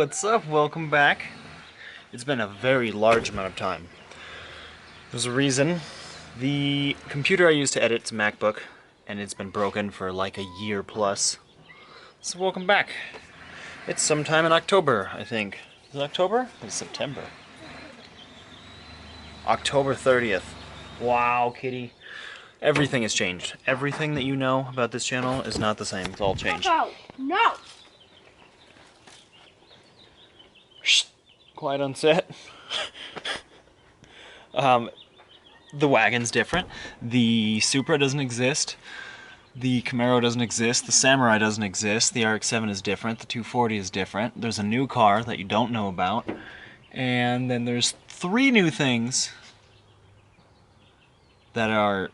what's up? Welcome back. It's been a very large amount of time. There's a reason. The computer I use to edit is a MacBook, and it's been broken for like a year plus. So welcome back. It's sometime in October, I think. Is it October? It's September. October 30th. Wow, kitty. Everything has changed. Everything that you know about this channel is not the same. It's all changed. No! Shh. Quiet on set. The wagon's different. The Supra doesn't exist. The Camaro doesn't exist. The Samurai doesn't exist. The RX-7 is different. The 240 is different. There's a new car that you don't know about. And then there's 3 new things that are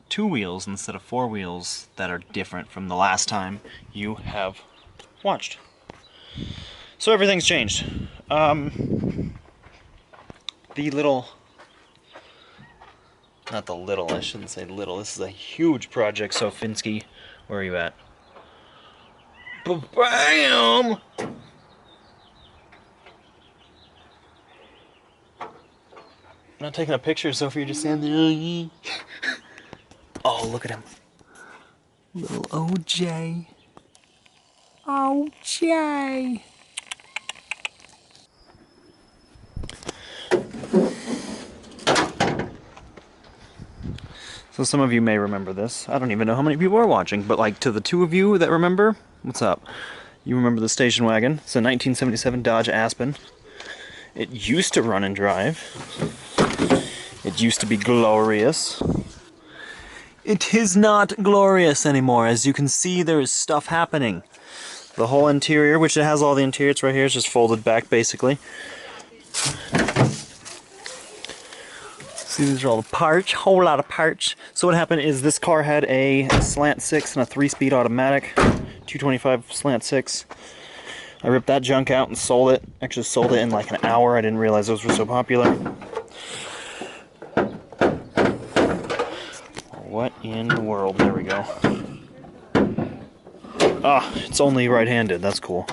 2 wheels instead of 4 wheels that are different from the last time you have watched. So everything's changed. The little... Not the little, I shouldn't say little. This is a huge project, Sofinski. Where are you at? Ba-bam! I'm not taking a picture, Sophie. You're just standing there. Oh, look at him. Little OJ. OJ. So some of you may remember this. I don't even know how many people are watching, but like to the 2 of you that remember, what's up? You remember the station wagon. It's a 1977 Dodge Aspen. It used to run and drive. It used to be glorious. It is not glorious anymore. As you can see, there is stuff happening. The whole interior, which it has all the interior, it's right here, it's just folded back basically. See, these are all the parts, whole lot of parts. So what happened is this car had a slant 6 and a 3-speed automatic, 225 slant 6. I ripped that junk out and sold it. Actually sold it in like an hour. I didn't realize those were so popular. What in the world? There we go. Ah, it's only right-handed. That's cool.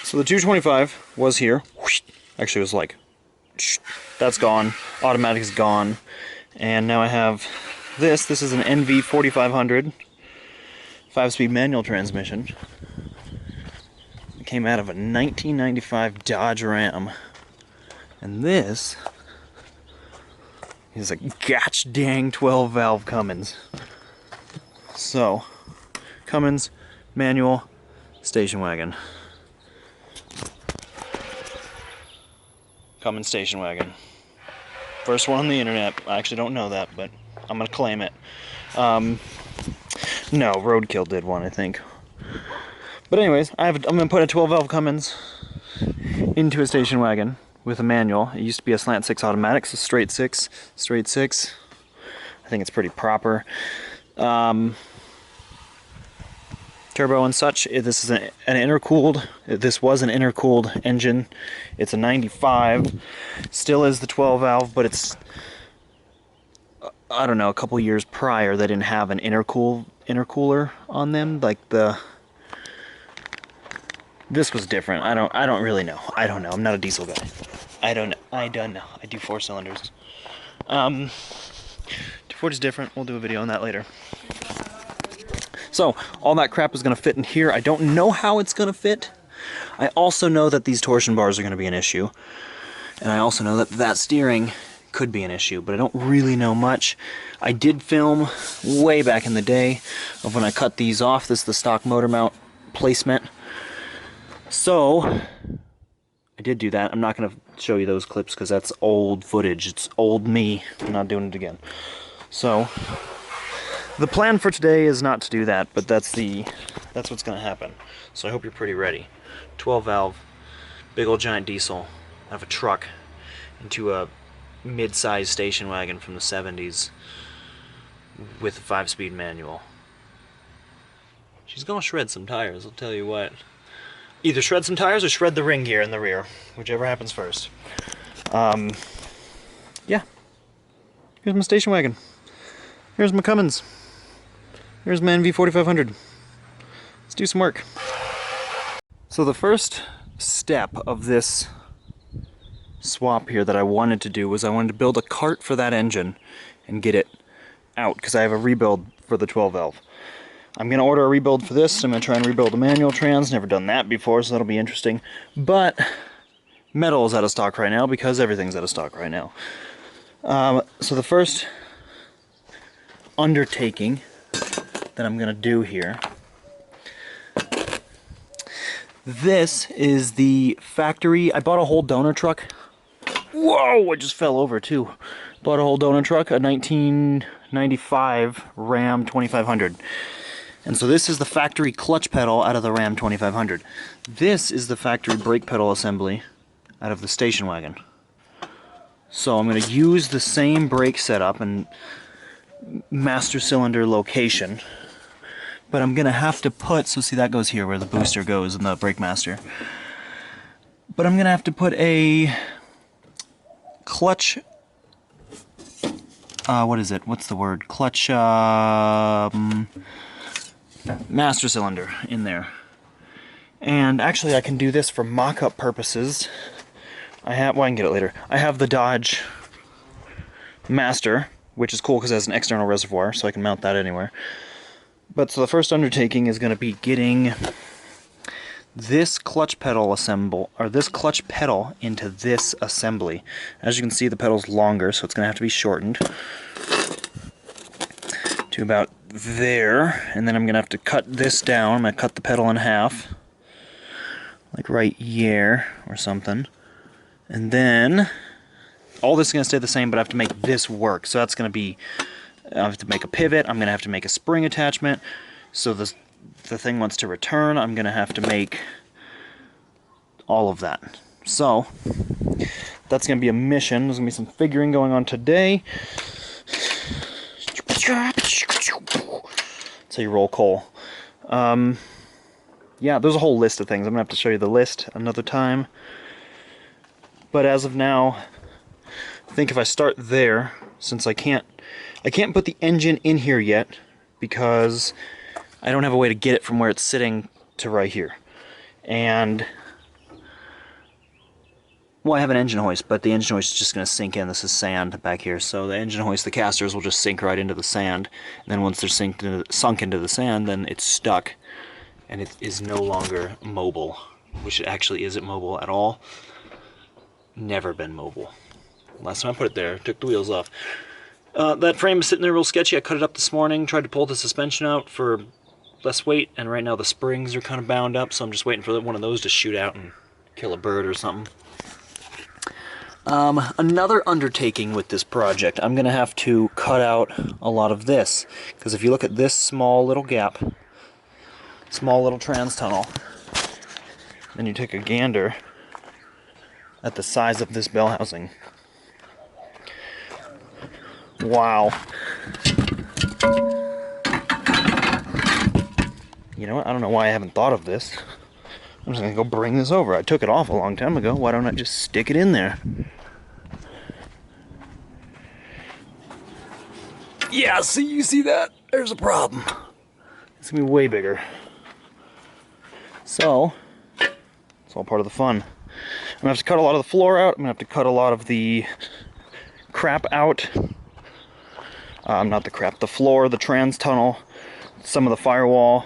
So the 225 was here. Actually, it was like, that's gone. Automatic is gone. And now I have this. This is an NV 4500 5-speed manual transmission. It came out of a 1995 Dodge Ram. And this is a gosh dang 12-valve Cummins. So, Cummins, manual, station wagon. Cummins station wagon. First one on the internet. I actually don't know that, but I'm gonna claim it. No, Roadkill did one, I think. But anyways, I'm gonna put a 12-valve Cummins into a station wagon with a manual. It used to be a slant 6 automatic, so straight 6. I think it's pretty proper. Turbo and such. This is an intercooled. This was an intercooled engine. It's a 95. Still is the 12-valve, but it's, I don't know, a couple years prior they didn't have an intercooler on them. Like this was different. I don't really know. I don't know. I'm not a diesel guy. I don't know. I do 4 cylinders. 240 is different. We'll do a video on that later. So, all that crap is going to fit in here. I don't know how it's going to fit. I also know that these torsion bars are going to be an issue. And I also know that steering could be an issue, but I don't really know much. I did film way back in the day of when I cut these off. This is the stock motor mount placement. So, I did do that. I'm not going to show you those clips because that's old footage. It's old me. I'm not doing it again. So, the plan for today is not to do that, but that's what's going to happen. So I hope you're pretty ready. 12-valve, big old giant diesel out of a truck into a mid-sized station wagon from the 70s with a 5-speed manual. She's going to shred some tires, I'll tell you what. Either shred some tires or shred the ring gear in the rear, whichever happens first. Yeah. Here's my station wagon. Here's my Cummins. Here's my NV 4500. let's do some work. So the first step of this swap here that I wanted to do was I wanted to build a cart for that engine and get it out, because I have a rebuild for the 12 valve. I'm going to order a rebuild for this. I'm going to try and rebuild a manual trans. Never done that before, so that'll be interesting. But metal is out of stock right now because everything's out of stock right now. So the first undertaking that I'm going to do here, this is the factory. I bought a whole donor truck. Whoa, I just fell over too. Bought a whole donor truck, a 1995 Ram 2500. And so this is the factory clutch pedal out of the Ram 2500. This is the factory brake pedal assembly out of the station wagon. So I'm going to use the same brake setup and master cylinder location, but I'm going to have to put, so see that goes here where the booster goes in the brake master. But I'm going to have to put a clutch, what is it? What's the word? Clutch, master cylinder in there. And actually I can do this for mock-up purposes. I can get it later. I have the Dodge Master, which is cool because it has an external reservoir, so I can mount that anywhere. But so the first undertaking is going to be getting this clutch pedal this clutch pedal into this assembly. As you can see, the pedal's longer, so it's going to have to be shortened to about there, and then I'm going to have to cut this down. I'm going to cut the pedal in half, like right here or something. And then all this is going to stay the same, but I have to make this work. So that's going to be, I have to make a pivot, I'm going to have to make a spring attachment. So the thing wants to return, I'm going to have to make all of that. So that's going to be a mission. There's going to be some figuring going on today. That's how you roll coal. Yeah, there's a whole list of things. I'm going to have to show you the list another time. But as of now, I think if I start there, since I can't put the engine in here yet because I don't have a way to get it from where it's sitting to right here. And well, I have an engine hoist, but the engine hoist is just going to sink in. This is sand back here, so the engine hoist, the casters will just sink right into the sand. And then once they're sunk into the sand, then it's stuck, and it is no longer mobile, which it actually isn't mobile at all. Never been mobile. Last time I put it there, took the wheels off. That frame is sitting there real sketchy. I cut it up this morning, tried to pull the suspension out for less weight, and right now the springs are kind of bound up, so I'm just waiting for one of those to shoot out and kill a bird or something. Another undertaking with this project, I'm going to have to cut out a lot of this, because if you look at this small little gap, small little trans tunnel, then you take a gander at the size of this bell housing. Wow. You know what? I don't know why I haven't thought of this. I'm just going to go bring this over. I took it off a long time ago. Why don't I just stick it in there? Yeah, see, you see that? There's a problem. It's going to be way bigger. So, it's all part of the fun. I'm going to have to cut a lot of the floor out. I'm going to have to cut a lot of the crap out. Not the crap, the floor, the trans tunnel, some of the firewall,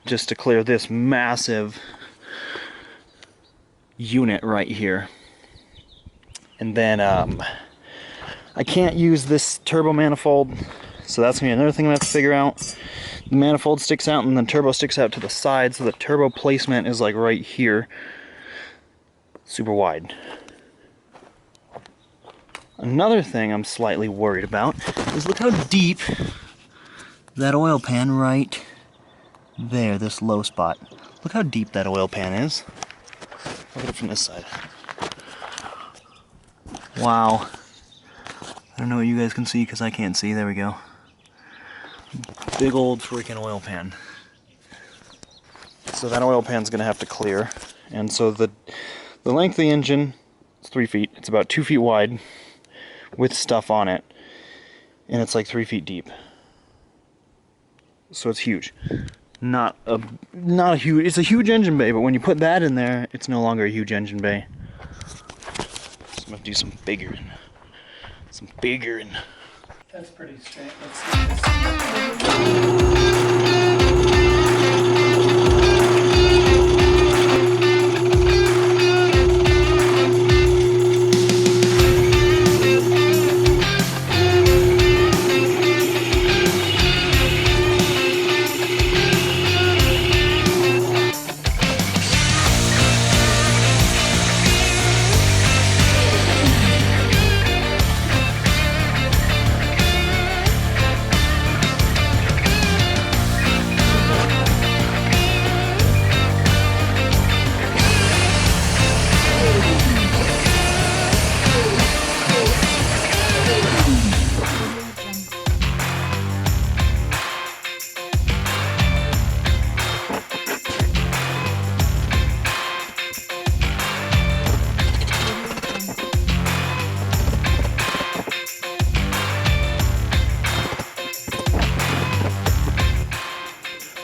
just to clear this massive unit right here. And then I can't use this turbo manifold, so that's going to be another thing I'm going to have to figure out. The manifold sticks out and the turbo sticks out to the side, so the turbo placement is like right here. Super wide. Another thing I'm slightly worried about is look how deep that oil pan right there, this low spot. Look how deep that oil pan is. Look at it from this side. Wow. I don't know what you guys can see because I can't see. There we go. Big old freaking oil pan. So that oil pan's going to have to clear. And so the length of the engine is 3 feet. It's about 2 feet wide with stuff on it. And it's like 3 feet deep. So it's huge. not a huge, it's a huge engine bay, but when you put that in there, it's no longer a huge engine bay. So I'm gonna do some figuring. That's pretty straight. Let's see this.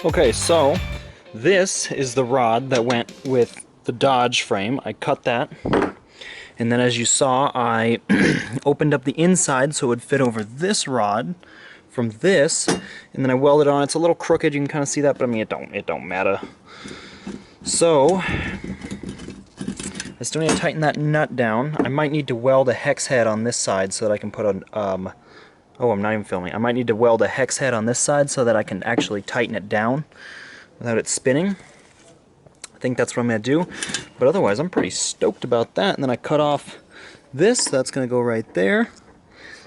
Okay, so this is the rod that went with the Dodge frame. I cut that, and then as you saw, I opened up the inside so it would fit over this rod from this, and then I welded it on. It's a little crooked, you can kind of see that, but I mean, it don't matter. So I still need to tighten that nut down. I might need to weld a hex head on this side so that I can put an oh, I'm not even filming. I might need to weld a hex head on this side so that I can actually tighten it down without it spinning. I think that's what I'm going to do. But otherwise, I'm pretty stoked about that. And then I cut off this. That's going to go right there.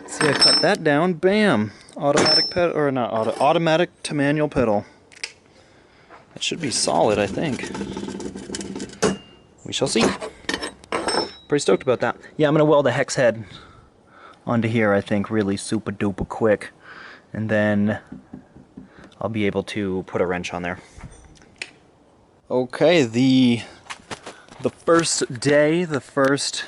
See, I cut that down. Bam! Automatic pedal, or not auto, automatic to manual pedal. That should be solid, I think. We shall see. Pretty stoked about that. Yeah, I'm going to weld a hex head onto here, I think, really super duper quick, and then I'll be able to put a wrench on there. Okay, the first day, the first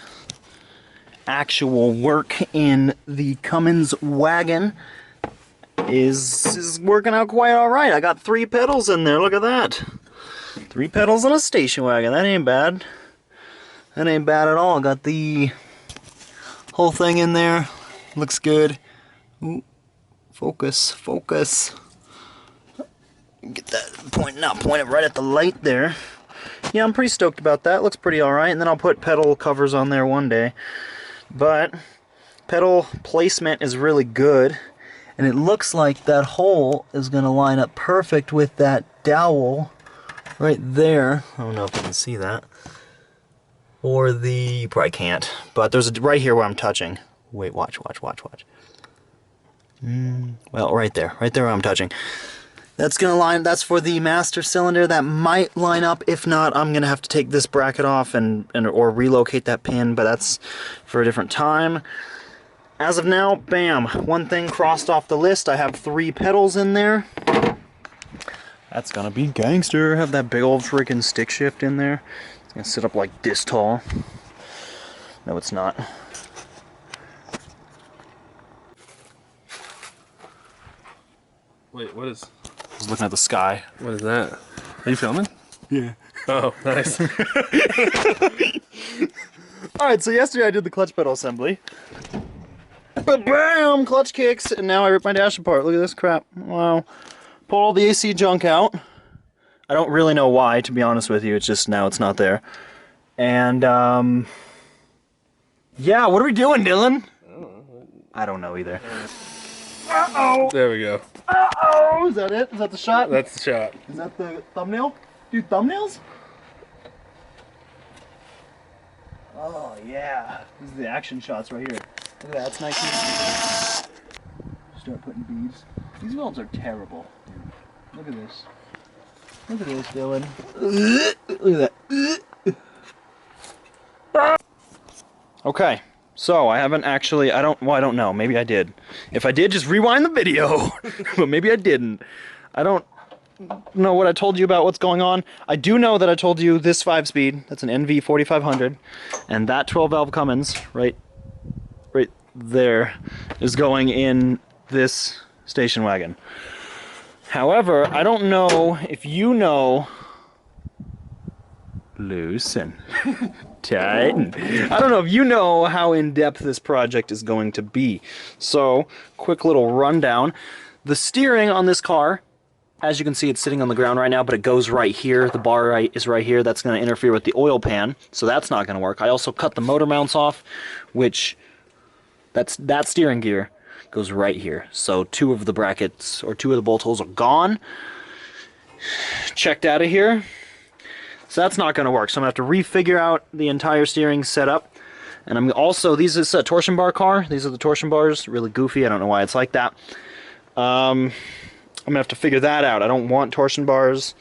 actual work in the Cummins wagon is working out quite alright. I got 3 pedals in there, look at that. 3 pedals in a station wagon, that ain't bad. That ain't bad at all. I got the whole thing in there. Looks good. Ooh, focus. Get that pointing out, point it right at the light there. Yeah, I'm pretty stoked about that. Looks pretty alright. And then I'll put pedal covers on there one day. But pedal placement is really good. And it looks like that hole is going to line up perfect with that dowel right there. I don't know if you can see that. Or the... you probably can't. But there's a, right here where I'm touching. Wait, watch. Well, right there where I'm touching. That's gonna line, that's for the master cylinder. That might line up. If not, I'm gonna have to take this bracket off or relocate that pin, but that's for a different time. As of now, bam, one thing crossed off the list. I have 3 pedals in there. That's gonna be gangster. Have that big old freaking stick shift in there. It's gonna sit up like this tall. No, it's not. Wait, what is... I was looking at the sky. What is that? Are you filming? Yeah. Oh, nice. Alright, so yesterday I did the clutch pedal assembly. But bam! Clutch kicks, and now I ripped my dash apart. Look at this crap. Wow. Pull all the AC junk out. I don't really know why, to be honest with you. It's just now it's not there. And, yeah, what are we doing, Dylan? I don't know either. Uh-oh! There we go. Uh-oh! Is that it? Is that the shot? That's the shot. Is that the thumbnail? Do thumbnails? Oh, yeah. This is the action shots right here. Look at that. That's nice. Start putting beads. These welds are terrible. Dude. Look at this. Look at this, Dylan. Look at that. Okay. So, I haven't actually, I don't know, maybe I did. If I did, just rewind the video, but maybe I didn't. I don't know what I told you about what's going on. I do know that I told you this 5-speed, that's an NV 4500, and that 12-valve Cummins, right there, is going in this station wagon. However, I don't know if you know... Loosen. Tighten. I don't know if you know how in-depth this project is going to be. So, quick little rundown. The steering on this car, as you can see, it's sitting on the ground right now, but it goes right here. The bar is right here. That's going to interfere with the oil pan, so that's not going to work. I also cut the motor mounts off, which that steering gear goes right here. So 2 of the brackets, or 2 of the bolt holes are gone. Checked out of here. So that's not going to work. So I'm going to have to refigure out the entire steering setup. And I'm also, this is a torsion bar car. These are the torsion bars. Really goofy. I don't know why it's like that. I'm gonna have to figure that out. I don't want torsion bars.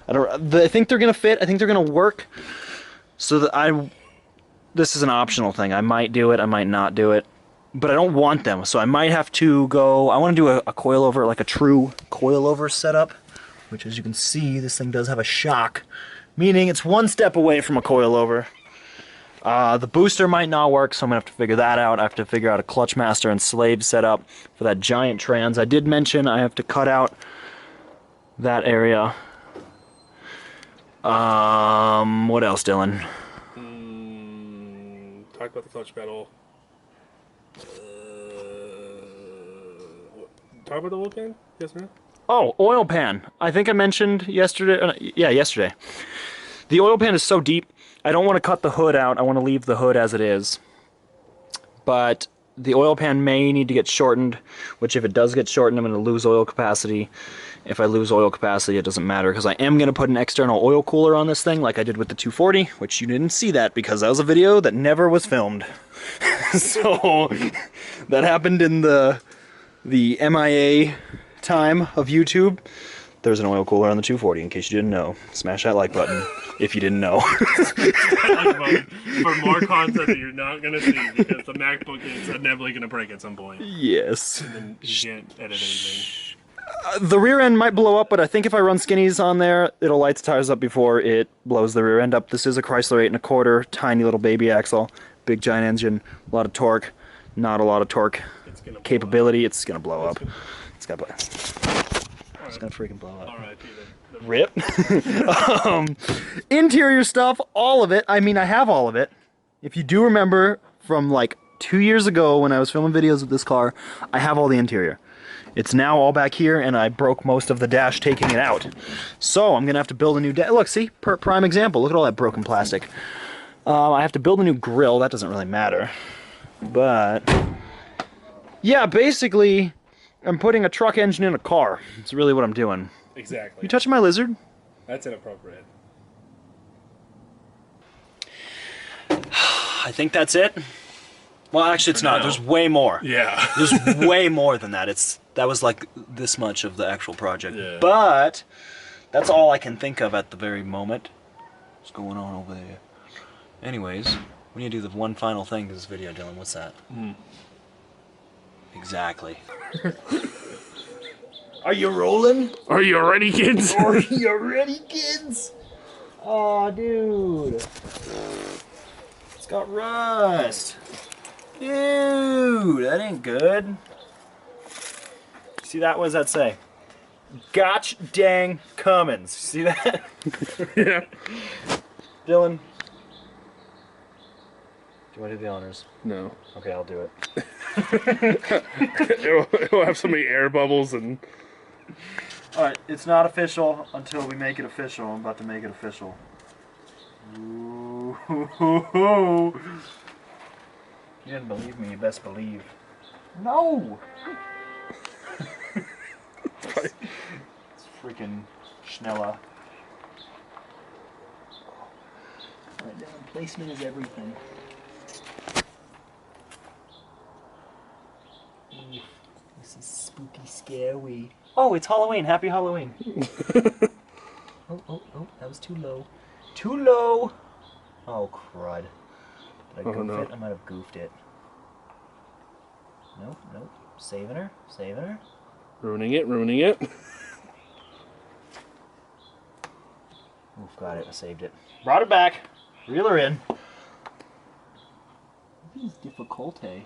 I think they're gonna fit. I think they're gonna work. So that this is an optional thing. I might do it. I might not do it. But I don't want them. So I might have to go. I want to do a coilover, like a true coilover setup. Which, as you can see, this thing does have a shock, meaning it's 1 step away from a coilover. The booster might not work, so I'm going to have to figure that out. I have to figure out a clutch master and slave setup for that giant trans. I did mention I have to cut out that area. What else, Dylan? Talk about the clutch pedal. Talk about the oil pan? Yes, man. Oh, oil pan. I think I mentioned yesterday. Yeah, yesterday. The oil pan is so deep, I don't want to cut the hood out. I want to leave the hood as it is. But the oil pan may need to get shortened, which if it does get shortened, I'm going to lose oil capacity. If I lose oil capacity, it doesn't matter, because I am going to put an external oil cooler on this thing, like I did with the 240, which you didn't see that because that was a video that never was filmed. So, that happened in the MIA time of YouTube. There's an oil cooler on the 240, in case you didn't know. Smash that like button if you didn't know. For more content that you're not going to see, because the MacBook is inevitably going to break at some point. Yes. And then you can't edit anything. The rear end might blow up, but I think if I run skinnies on there, it'll light the tires up before it blows the rear end up. This is a Chrysler 8 1/4, tiny little baby axle, big giant engine, a lot of torque, not a lot of torque capability. It's going to blow up. It's going to blow. It's gonna freaking blow up. Alright, Rip. Interior stuff, all of it. I mean, I have all of it. If you do remember from like 2 years ago when I was filming videos with this car, I have all the interior. It's now all back here, and I broke most of the dash taking it out. So I'm gonna have to build a new dash. Look, see, prime example. Look at all that broken plastic. I have to build a new grill. That doesn't really matter. But yeah, basically, I'm putting a truck engine in a car. It's really what I'm doing. Exactly. You touching my lizard? That's inappropriate. I think that's it. Well, actually, it's not. now. There's way more. Yeah. There's way more than that. That was like this much of the actual project. Yeah. But that's all I can think of at the very moment. What's going on over there? Anyways, we need to do the one final thing to this video, Dylan. What's that? Exactly. Are you rolling? Are you ready, kids? Are you ready, kids? Oh, dude. It's got rust. Dude, that ain't good. See that? What does that say? Gotch dang Cummins. See that? Yeah. Dylan. Do you want to do the honors? No. Okay, I'll do it. It'll have so many air bubbles and... Alright, it's not official until we make it official. I'm about to make it official. Ooh. You didn't believe me, you best believe. No! It's freaking Schnella. Alright, down placement is everything. Ooh, this is spooky, scary. Oh, it's Halloween. Happy Halloween. Oh, that was too low. Too low! Oh, crud. Did I goof it? I might have goofed it. Nope. Saving her. Ruining it. Oof, got it. I saved it. Brought it back. Reel her in. This is difficult, I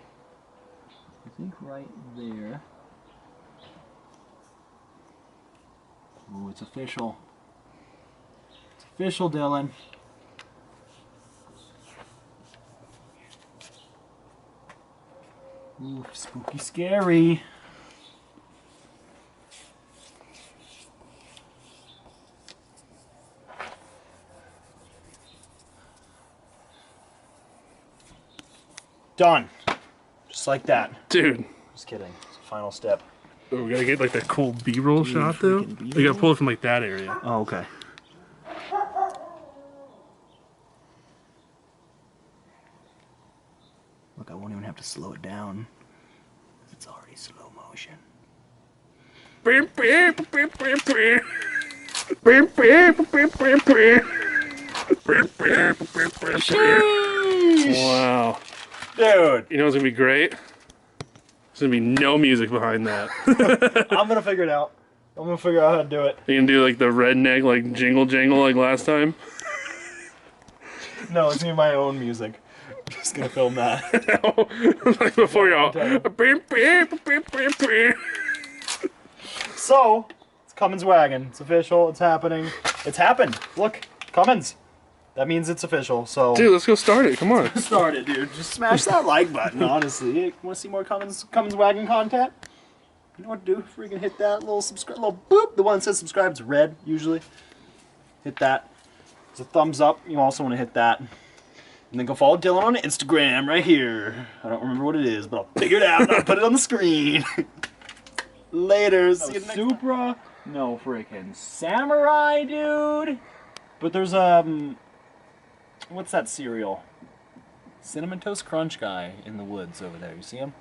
think right there. Ooh, it's official. It's official, Dylan. Ooh, spooky scary. Done. Just like that. Dude. Just kidding. It's the final step. Oh, we gotta get like that cool B-roll shot though. freaking You gotta pull it from like that area. Oh, okay. Look, I won't even have to slow it down. It's already slow motion. Wow. Dude! You know what's gonna be great? There's gonna be no music behind that. I'm gonna figure it out. I'm gonna figure out how to do it. You can do like the redneck like jingle jangle like last time. No, it's gonna be my own music. I'm just gonna film that. Like before y'all. So, it's Cummins wagon. It's official. It's happening. It's happened. Look, Cummins. That means it's official. So, Dude, let's go start it. Come on. start it, dude. Just smash that like button. Honestly, you want to see more Cummins wagon content? You know what to do? Freaking hit that little subscribe, little boop. The one that says subscribe is red usually. Hit that. It's a thumbs up. You also want to hit that. And then go follow Dylan on Instagram right here. I don't remember what it is, but I'll figure it out and I'll put it on the screen. Later. See you next time. Supra. No freaking Samurai, dude. But there's what's that cereal? Cinnamon Toast Crunch guy in the woods over there. You see him?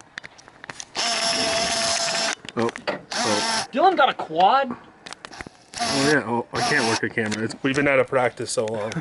Oh. Dylan got a quad. Oh yeah. Oh, I can't work a camera. We've been out of practice so long.